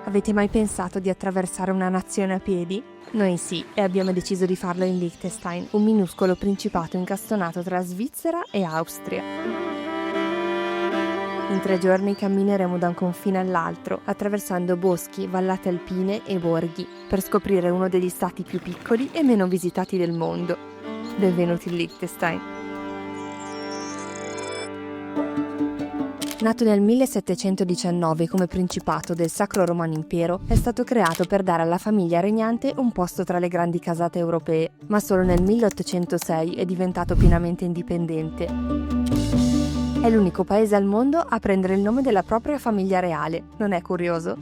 Avete mai pensato di attraversare una nazione a piedi? Noi sì, e abbiamo deciso di farlo in Liechtenstein, un minuscolo principato incastonato tra Svizzera e Austria. In 3 giorni cammineremo da un confine all'altro, attraversando boschi, vallate alpine e borghi, per scoprire uno degli stati più piccoli e meno visitati del mondo. Benvenuti in Liechtenstein. Nato nel 1719 come principato del Sacro Romano Impero, è stato creato per dare alla famiglia regnante un posto tra le grandi casate europee, ma solo nel 1806 è diventato pienamente indipendente. È l'unico paese al mondo a prendere il nome della propria famiglia reale, non è curioso?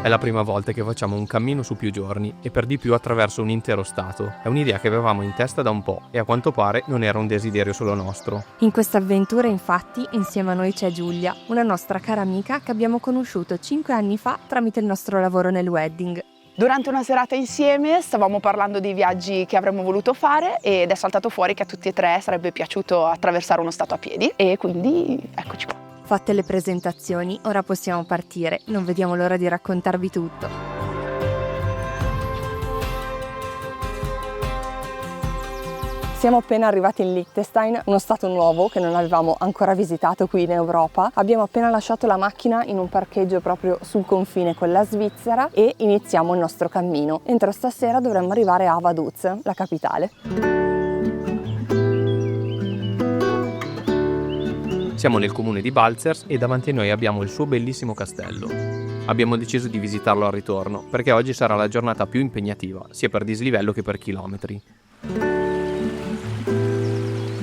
È la prima volta che facciamo un cammino su più giorni e per di più attraverso un intero stato. È un'idea che avevamo in testa da un po' e a quanto pare non era un desiderio solo nostro. In questa avventura, infatti, insieme a noi c'è Giulia, una nostra cara amica che abbiamo conosciuto 5 anni fa tramite il nostro lavoro nel wedding. Durante una serata insieme stavamo parlando dei viaggi che avremmo voluto fare ed è saltato fuori che a tutti e 3 sarebbe piaciuto attraversare uno stato a piedi e quindi eccoci qua. Fatte le presentazioni, ora possiamo partire, non vediamo l'ora di raccontarvi tutto. Siamo appena arrivati in Liechtenstein, uno stato nuovo che non avevamo ancora visitato qui in Europa. Abbiamo appena lasciato la macchina in un parcheggio proprio sul confine con la Svizzera e iniziamo il nostro cammino. Entro stasera dovremmo arrivare a Vaduz, la capitale. Siamo nel comune di Balzers e davanti a noi abbiamo il suo bellissimo castello. Abbiamo deciso di visitarlo al ritorno perché oggi sarà la giornata più impegnativa, sia per dislivello che per chilometri.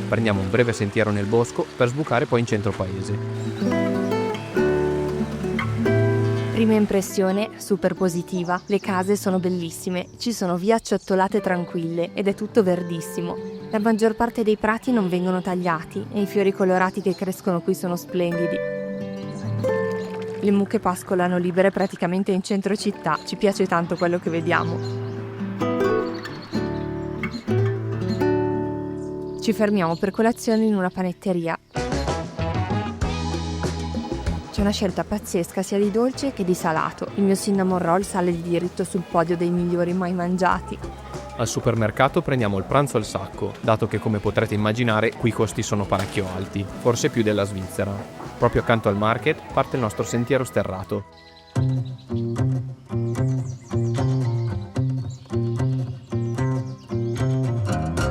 Prendiamo un breve sentiero nel bosco per sbucare poi in centro paese. Prima impressione, super positiva, le case sono bellissime, ci sono vie acciottolate tranquille ed è tutto verdissimo. La maggior parte dei prati non vengono tagliati e i fiori colorati che crescono qui sono splendidi. Le mucche pascolano libere praticamente in centro città, ci piace tanto quello che vediamo. Ci fermiamo per colazione in una panetteria. C'è una scelta pazzesca sia di dolce che di salato. Il mio cinnamon roll sale di diritto sul podio dei migliori mai mangiati. Al supermercato prendiamo il pranzo al sacco, dato che come potrete immaginare qui i costi sono parecchio alti, forse più della Svizzera. Proprio accanto al market parte il nostro sentiero sterrato.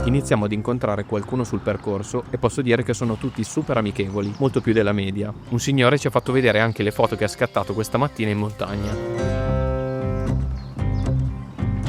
Iniziamo ad incontrare qualcuno sul percorso e posso dire che sono tutti super amichevoli, molto più della media. Un signore ci ha fatto vedere anche le foto che ha scattato questa mattina in montagna.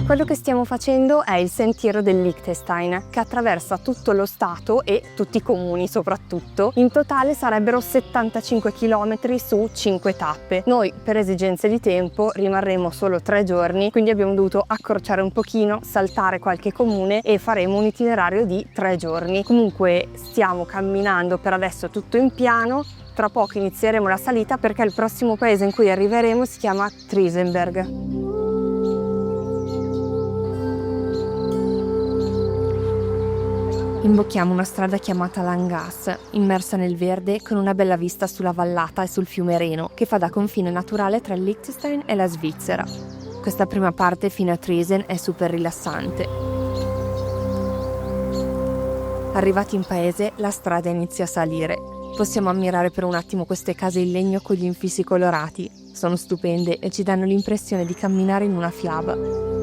Quello che stiamo facendo è il sentiero del Liechtenstein, che attraversa tutto lo stato e tutti i comuni soprattutto. In totale sarebbero 75 km su 5 tappe. Noi per esigenze di tempo rimarremo solo 3 giorni, quindi abbiamo dovuto accorciare un pochino, saltare qualche comune e faremo un itinerario di 3 giorni. Comunque stiamo camminando per adesso tutto in piano. Tra poco inizieremo la salita perché il prossimo paese in cui arriveremo si chiama Triesenberg. Imbocchiamo una strada chiamata Langas, immersa nel verde con una bella vista sulla vallata e sul fiume Reno, che fa da confine naturale tra il Liechtenstein e la Svizzera. Questa prima parte fino a Triesen è super rilassante. Arrivati in paese, la strada inizia a salire. Possiamo ammirare per un attimo queste case in legno con gli infissi colorati. Sono stupende e ci danno l'impressione di camminare in una fiaba.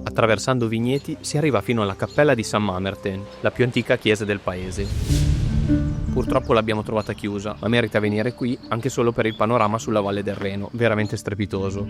Attraversando vigneti si arriva fino alla cappella di San Mamerten, la più antica chiesa del paese. Purtroppo l'abbiamo trovata chiusa, ma merita venire qui anche solo per il panorama sulla valle del Reno, veramente strepitoso.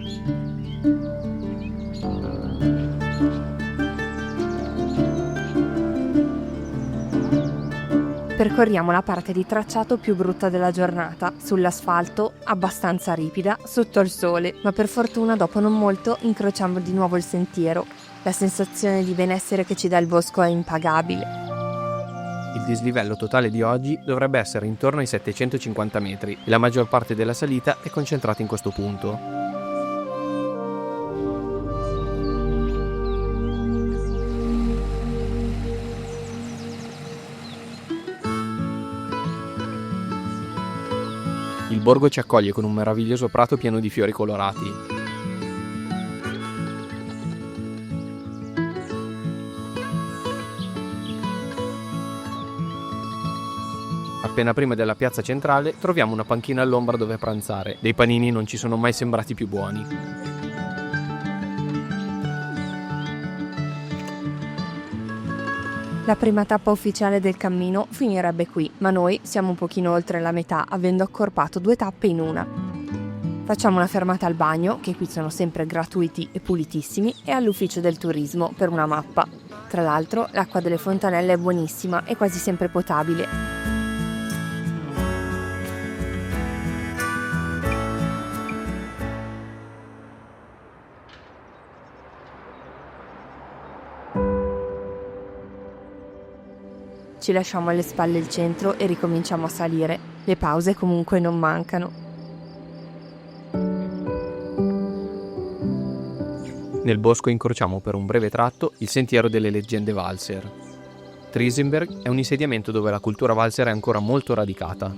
Percorriamo la parte di tracciato più brutta della giornata, sull'asfalto, abbastanza ripida, sotto il sole, ma per fortuna dopo non molto incrociamo di nuovo il sentiero. La sensazione di benessere che ci dà il bosco è impagabile. Il dislivello totale di oggi dovrebbe essere intorno ai 750 metri e la maggior parte della salita è concentrata in questo punto. borgo ci accoglie con un meraviglioso prato pieno di fiori colorati. Appena prima della piazza centrale troviamo una panchina all'ombra dove pranzare. Dei panini non ci sono mai sembrati più buoni. La prima tappa ufficiale del cammino finirebbe qui, ma noi siamo un pochino oltre la metà, avendo accorpato 2 tappe in una. Facciamo una fermata al bagno, che qui sono sempre gratuiti e pulitissimi, e all'ufficio del turismo per una mappa. Tra l'altro, l'acqua delle fontanelle è buonissima e quasi sempre potabile. Ci lasciamo alle spalle il centro e ricominciamo a salire. Le pause comunque non mancano. Nel bosco incrociamo per un breve tratto il sentiero delle leggende valser. Triesenberg è un insediamento dove la cultura valser è ancora molto radicata.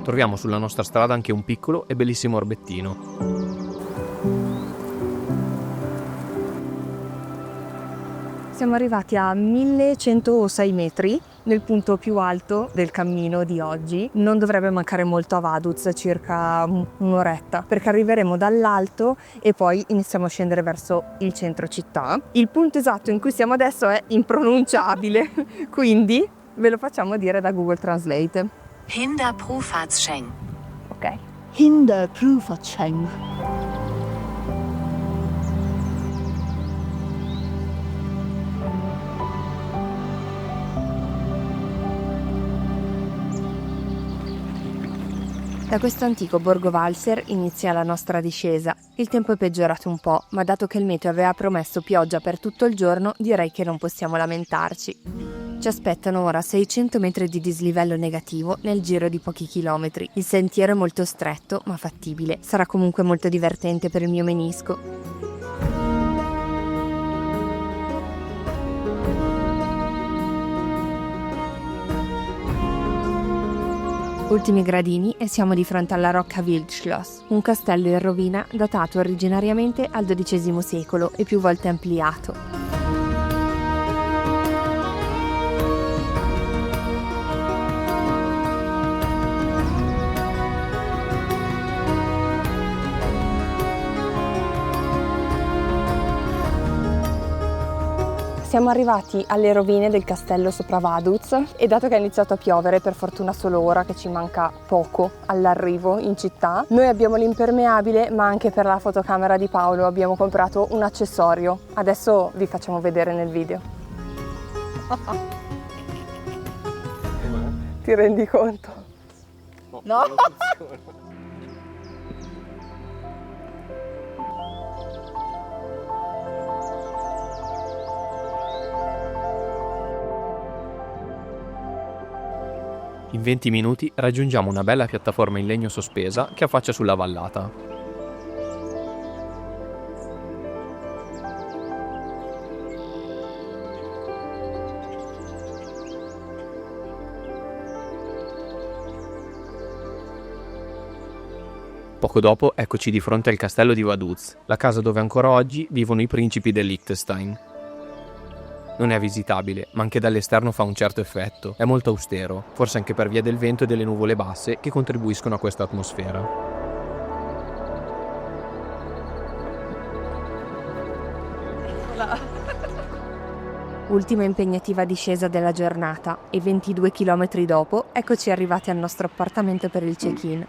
Troviamo sulla nostra strada anche un piccolo e bellissimo orbettino. Siamo arrivati a 1106 metri, nel punto più alto del cammino di oggi. Non dovrebbe mancare molto a Vaduz, circa un'oretta, perché arriveremo dall'alto e poi iniziamo a scendere verso il centro città. Il punto esatto in cui siamo adesso è impronunciabile, quindi ve lo facciamo dire da Google Translate. Hinderprufatscheng. Ok. Hinderprufatscheng. Da questo antico borgo valser inizia la nostra discesa. Il tempo è peggiorato un po', ma dato che il meteo aveva promesso pioggia per tutto il giorno, direi che non possiamo lamentarci. Ci aspettano ora 600 metri di dislivello negativo nel giro di pochi chilometri. Il sentiero è molto stretto, ma fattibile. Sarà comunque molto divertente per il mio menisco. Ultimi gradini e siamo di fronte alla Rocca Wildschloss, un castello in rovina datato originariamente al XII secolo e più volte ampliato. Siamo arrivati alle rovine del castello sopra Vaduz e dato che è iniziato a piovere, per fortuna solo ora che ci manca poco all'arrivo in città, noi abbiamo l'impermeabile, ma anche per la fotocamera di Paolo abbiamo comprato un accessorio. Adesso vi facciamo vedere nel video. Ti rendi conto? No? In 20 minuti raggiungiamo una bella piattaforma in legno sospesa che affaccia sulla vallata. Poco dopo eccoci di fronte al castello di Vaduz, la casa dove ancora oggi vivono i principi del Liechtenstein. Non è visitabile, ma anche dall'esterno fa un certo effetto. È molto austero, forse anche per via del vento e delle nuvole basse che contribuiscono a questa atmosfera. Ultima impegnativa discesa della giornata e 22 km dopo eccoci arrivati al nostro appartamento per il check-in.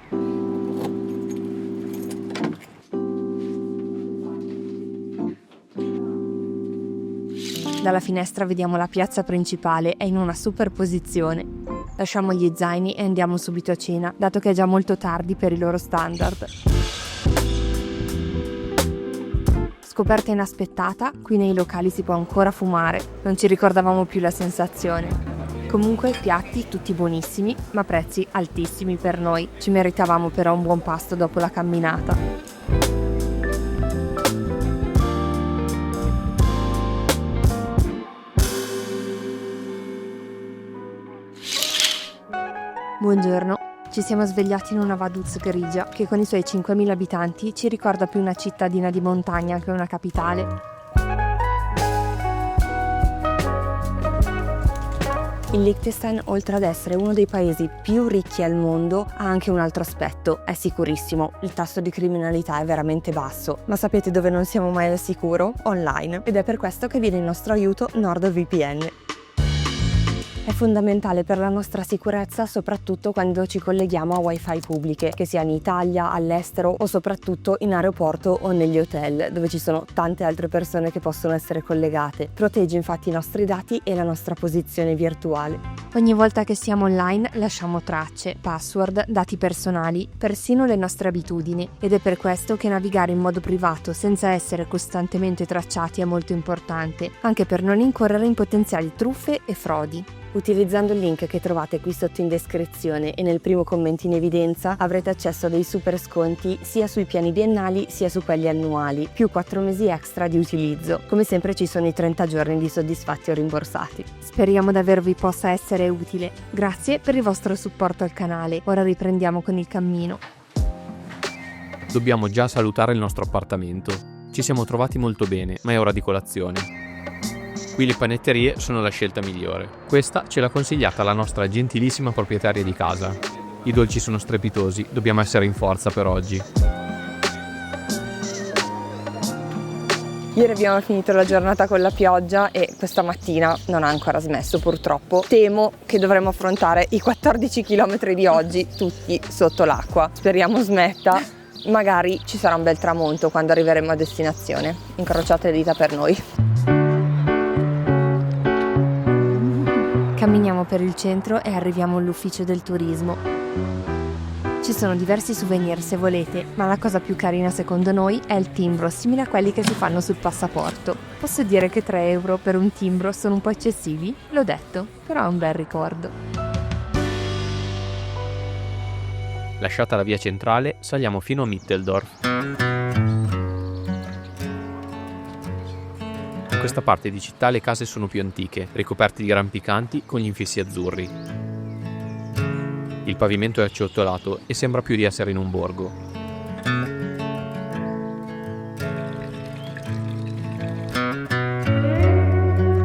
Dalla finestra vediamo la piazza principale, è in una super posizione. Lasciamo gli zaini e andiamo subito a cena, dato che è già molto tardi per i loro standard. Scoperta inaspettata, qui nei locali si può ancora fumare, non ci ricordavamo più la sensazione. Comunque piatti tutti buonissimi, ma prezzi altissimi per noi. Ci meritavamo però un buon pasto dopo la camminata. Buongiorno. Ci siamo svegliati in una Vaduz grigia che con i suoi 5.000 abitanti ci ricorda più una cittadina di montagna che una capitale. Il Liechtenstein, oltre ad essere uno dei paesi più ricchi al mondo, ha anche un altro aspetto, è sicurissimo. Il tasso di criminalità è veramente basso, ma sapete dove non siamo mai al sicuro? Online. Ed è per questo che viene in nostro aiuto NordVPN. È fondamentale per la nostra sicurezza, soprattutto quando ci colleghiamo a wifi pubbliche, che sia in Italia, all'estero o soprattutto in aeroporto o negli hotel, dove ci sono tante altre persone che possono essere collegate. Protegge infatti i nostri dati e la nostra posizione virtuale. Ogni volta che siamo online lasciamo tracce, password, dati personali, persino le nostre abitudini, ed è per questo che navigare in modo privato senza essere costantemente tracciati è molto importante, anche per non incorrere in potenziali truffe e frodi. Utilizzando il link che trovate qui sotto in descrizione e nel primo commento in evidenza avrete accesso a dei super sconti sia sui piani biennali sia su quelli annuali, più 4 mesi extra di utilizzo. Come sempre ci sono i 30 giorni di soddisfatti o rimborsati. Speriamo davvero vi possa essere utile. Grazie per il vostro supporto al canale. Ora riprendiamo con il cammino. Dobbiamo già salutare il nostro appartamento. Ci siamo trovati molto bene, ma è ora di colazione. Qui le panetterie sono la scelta migliore. Questa ce l'ha consigliata la nostra gentilissima proprietaria di casa. I dolci sono strepitosi, dobbiamo essere in forza per oggi. Ieri abbiamo finito la giornata con la pioggia e questa mattina non ha ancora smesso purtroppo. Temo che dovremo affrontare i 14 km di oggi tutti sotto l'acqua. Speriamo smetta, magari ci sarà un bel tramonto quando arriveremo a destinazione. Incrociate le dita per noi. Camminiamo per il centro e arriviamo all'ufficio del turismo. Ci sono diversi souvenir se volete, ma la cosa più carina secondo noi è il timbro, simile a quelli che si fanno sul passaporto. Posso dire che 3 euro per un timbro sono un po' eccessivi? L'ho detto, però è un bel ricordo. Lasciata la via centrale, saliamo fino a Mitteldorf. In questa parte di città le case sono più antiche, ricoperte di rampicanti con gli infissi azzurri. Il pavimento è acciottolato e sembra più di essere in un borgo.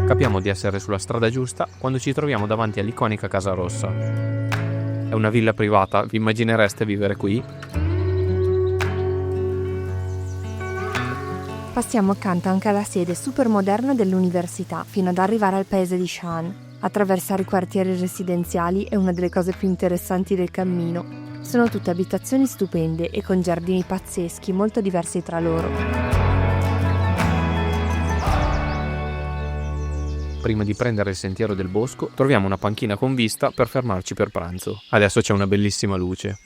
Capiamo di essere sulla strada giusta quando ci troviamo davanti all'iconica Casa Rossa. È una villa privata, vi immaginereste vivere qui? Passiamo accanto anche alla sede super moderna dell'università, fino ad arrivare al paese di Schaan. Attraversare i quartieri residenziali è una delle cose più interessanti del cammino. Sono tutte abitazioni stupende e con giardini pazzeschi, molto diversi tra loro. Prima di prendere il sentiero del bosco, troviamo una panchina con vista per fermarci per pranzo. Adesso c'è una bellissima luce.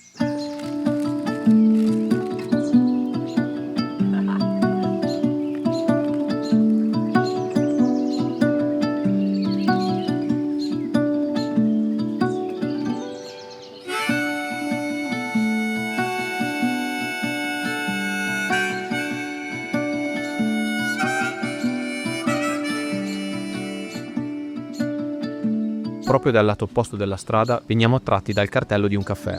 Proprio dal lato opposto della strada veniamo attratti dal cartello di un caffè.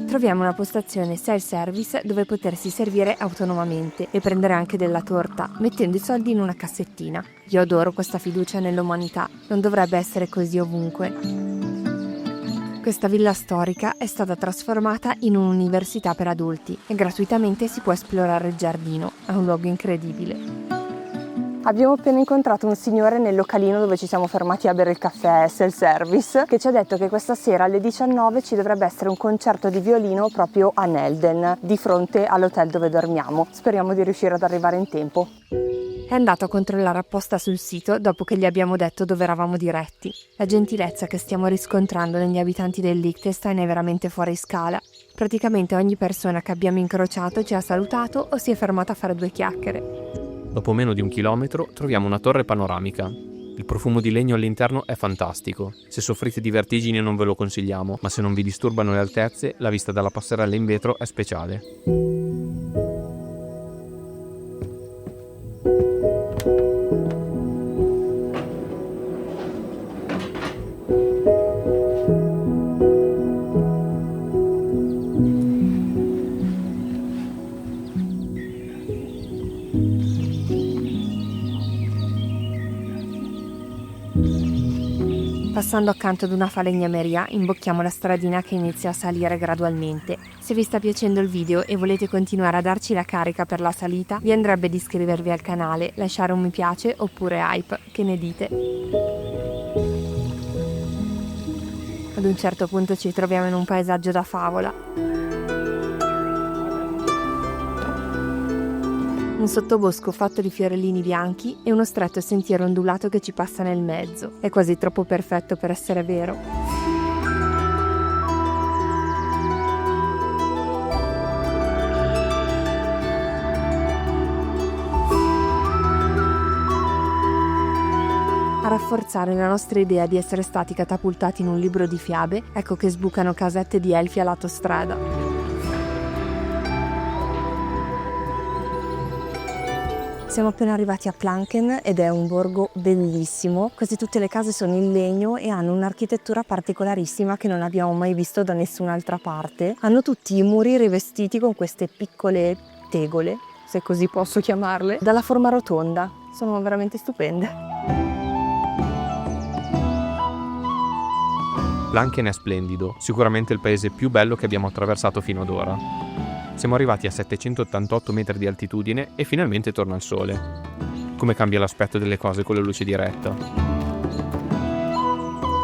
Troviamo una postazione self-service dove potersi servire autonomamente e prendere anche della torta, mettendo i soldi in una cassettina. Io adoro questa fiducia nell'umanità, non dovrebbe essere così ovunque. Questa villa storica è stata trasformata in un'università per adulti e gratuitamente si può esplorare il giardino, è un luogo incredibile. Abbiamo appena incontrato un signore nel localino dove ci siamo fermati a bere il caffè self-service che ci ha detto che questa sera alle 19 ci dovrebbe essere un concerto di violino proprio a Nelden, di fronte all'hotel dove dormiamo. Speriamo di riuscire ad arrivare in tempo. È andato a controllare apposta sul sito dopo che gli abbiamo detto dove eravamo diretti. La gentilezza che stiamo riscontrando negli abitanti del Liechtenstein è veramente fuori scala. Praticamente ogni persona che abbiamo incrociato ci ha salutato o si è fermata a fare 2 chiacchiere. Dopo meno di 1 chilometro troviamo una torre panoramica. Il profumo di legno all'interno è fantastico. Se soffrite di vertigini non ve lo consigliamo, ma se non vi disturbano le altezze, la vista dalla passerella in vetro è speciale. Passando accanto ad una falegnameria, imbocchiamo la stradina che inizia a salire gradualmente. Se vi sta piacendo il video e volete continuare a darci la carica per la salita, vi andrebbe di iscrivervi al canale, lasciare un mi piace oppure hype, che ne dite? Ad un certo punto ci troviamo in un paesaggio da favola. Un sottobosco fatto di fiorellini bianchi e uno stretto sentiero ondulato che ci passa nel mezzo. È quasi troppo perfetto per essere vero. A rafforzare la nostra idea di essere stati catapultati in un libro di fiabe, ecco che sbucano casette di elfi a lato strada. Siamo appena arrivati a Planken ed è un borgo bellissimo. Quasi tutte le case sono in legno e hanno un'architettura particolarissima che non abbiamo mai visto da nessun'altra parte. Hanno tutti i muri rivestiti con queste piccole tegole, se così posso chiamarle, dalla forma rotonda. Sono veramente stupende. Planken è splendido, sicuramente il paese più bello che abbiamo attraversato fino ad ora. Siamo arrivati a 788 metri di altitudine e finalmente torna il sole. Come cambia l'aspetto delle cose con la luce diretta.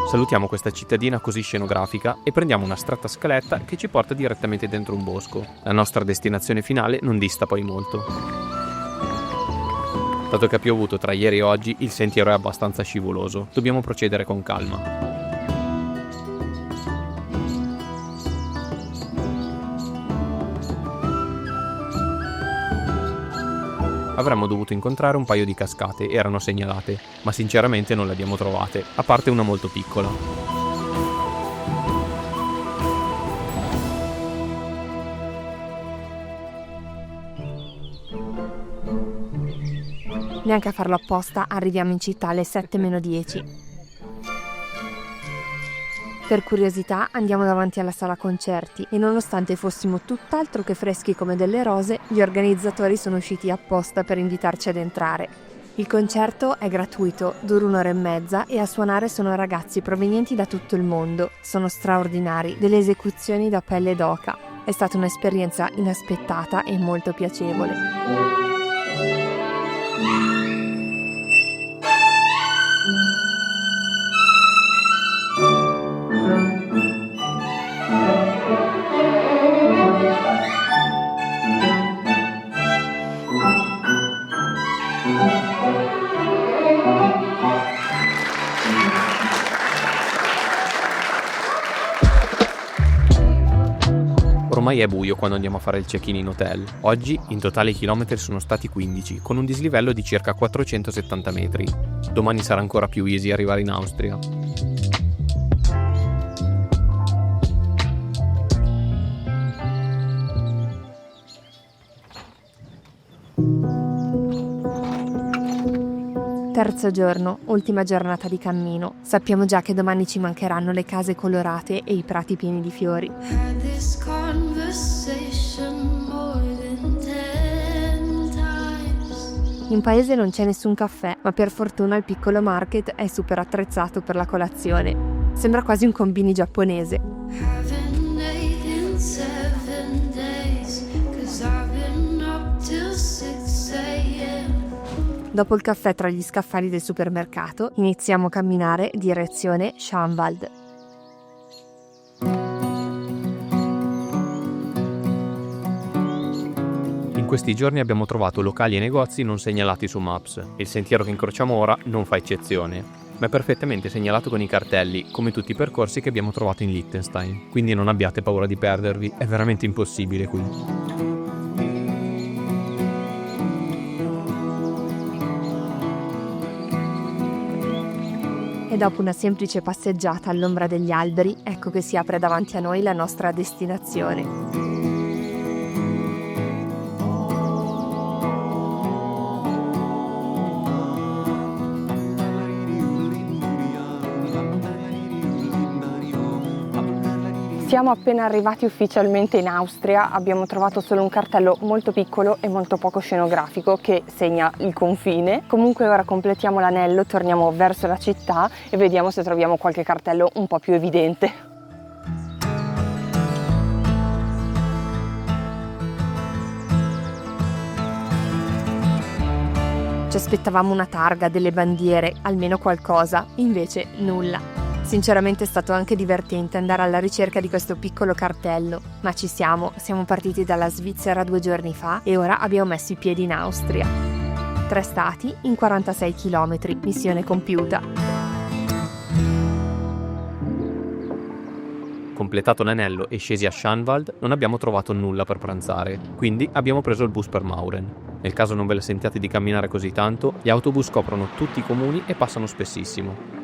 Salutiamo questa cittadina così scenografica e prendiamo una stretta scaletta che ci porta direttamente dentro un bosco. La nostra destinazione finale non dista poi molto. Dato che ha piovuto tra ieri e oggi, il sentiero è abbastanza scivoloso. Dobbiamo procedere con calma. Avremmo dovuto incontrare un paio di cascate, erano segnalate, ma sinceramente non le abbiamo trovate, a parte una molto piccola. Neanche a farlo apposta, arriviamo in città alle 7:10. Per curiosità andiamo davanti alla sala concerti e nonostante fossimo tutt'altro che freschi come delle rose, gli organizzatori sono usciti apposta per invitarci ad entrare. Il concerto è gratuito, dura 1 ora e mezza e a suonare sono ragazzi provenienti da tutto il mondo. Sono straordinari, delle esecuzioni da pelle d'oca. È stata un'esperienza inaspettata e molto piacevole. Ormai è buio quando andiamo a fare il check-in in hotel. Oggi in totale i chilometri sono stati 15, con un dislivello di circa 470 metri. Domani sarà ancora più easy arrivare in Austria. Terzo giorno, ultima giornata di cammino. Sappiamo già che domani ci mancheranno le case colorate e i prati pieni di fiori. In paese non c'è nessun caffè, ma per fortuna il piccolo market è super attrezzato per la colazione. Sembra quasi un combini giapponese. Dopo il caffè tra gli scaffali del supermercato, iniziamo a camminare direzione Schanwald. In questi giorni abbiamo trovato locali e negozi non segnalati su Maps. Il sentiero che incrociamo ora non fa eccezione, ma è perfettamente segnalato con i cartelli, come tutti i percorsi che abbiamo trovato in Liechtenstein. Quindi non abbiate paura di perdervi, è veramente impossibile qui. E dopo una semplice passeggiata all'ombra degli alberi, ecco che si apre davanti a noi la nostra destinazione. Siamo appena arrivati ufficialmente in Austria, abbiamo trovato solo un cartello molto piccolo e molto poco scenografico che segna il confine. Comunque ora completiamo l'anello, torniamo verso la città e vediamo se troviamo qualche cartello un po' più evidente. Ci aspettavamo una targa, delle bandiere, almeno qualcosa, invece nulla. Sinceramente è stato anche divertente andare alla ricerca di questo piccolo cartello, ma ci siamo partiti dalla Svizzera 2 giorni fa e ora abbiamo messo i piedi in Austria. 3 stati in 46 km, missione compiuta. Completato l'anello e scesi a Schanwald, non abbiamo trovato nulla per pranzare, quindi abbiamo preso il bus per Mauren. Nel caso non ve la sentiate di camminare così tanto, gli autobus coprono tutti i comuni e passano spessissimo.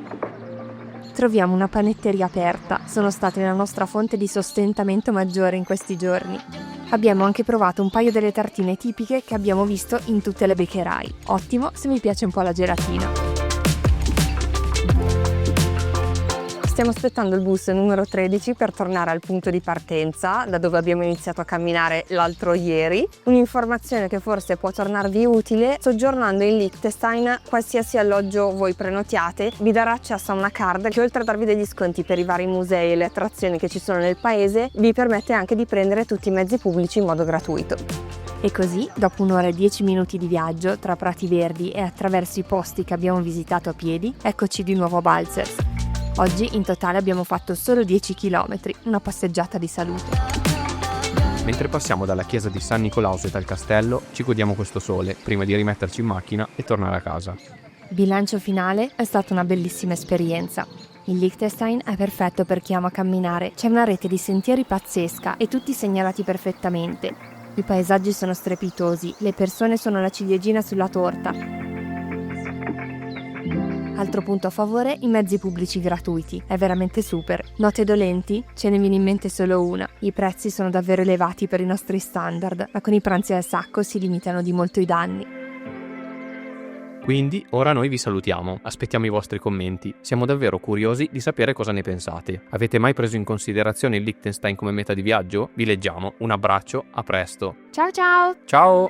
Troviamo una panetteria aperta, sono state la nostra fonte di sostentamento maggiore in questi giorni. Abbiamo anche provato un paio delle tartine tipiche che abbiamo visto in tutte le beccherai. Ottimo se vi piace un po' la gelatina. Stiamo aspettando il bus numero 13 per tornare al punto di partenza, da dove abbiamo iniziato a camminare l'altro ieri. Un'informazione che forse può tornarvi utile: soggiornando in Liechtenstein, qualsiasi alloggio voi prenotiate vi darà accesso a una card che, oltre a darvi degli sconti per i vari musei e le attrazioni che ci sono nel paese, vi permette anche di prendere tutti i mezzi pubblici in modo gratuito. E così, dopo un'ora e 10 minuti di viaggio tra prati verdi e attraverso i posti che abbiamo visitato a piedi, eccoci di nuovo a Balzers. Oggi in totale abbiamo fatto solo 10 km, una passeggiata di salute. Mentre passiamo dalla chiesa di San Nicolaus e dal castello, ci godiamo questo sole prima di rimetterci in macchina e tornare a casa. Bilancio finale: è stata una bellissima esperienza. Il Liechtenstein è perfetto per chi ama camminare, c'è una rete di sentieri pazzesca e tutti segnalati perfettamente. I paesaggi sono strepitosi, le persone sono la ciliegina sulla torta. Altro punto a favore: i mezzi pubblici gratuiti. È veramente super. Note dolenti? Ce ne viene in mente solo una. I prezzi sono davvero elevati per i nostri standard, ma con i pranzi al sacco si limitano di molto i danni. Quindi ora noi vi salutiamo, aspettiamo i vostri commenti. Siamo davvero curiosi di sapere cosa ne pensate. Avete mai preso in considerazione il Liechtenstein come meta di viaggio? Vi leggiamo. Un abbraccio, a presto. Ciao ciao! Ciao!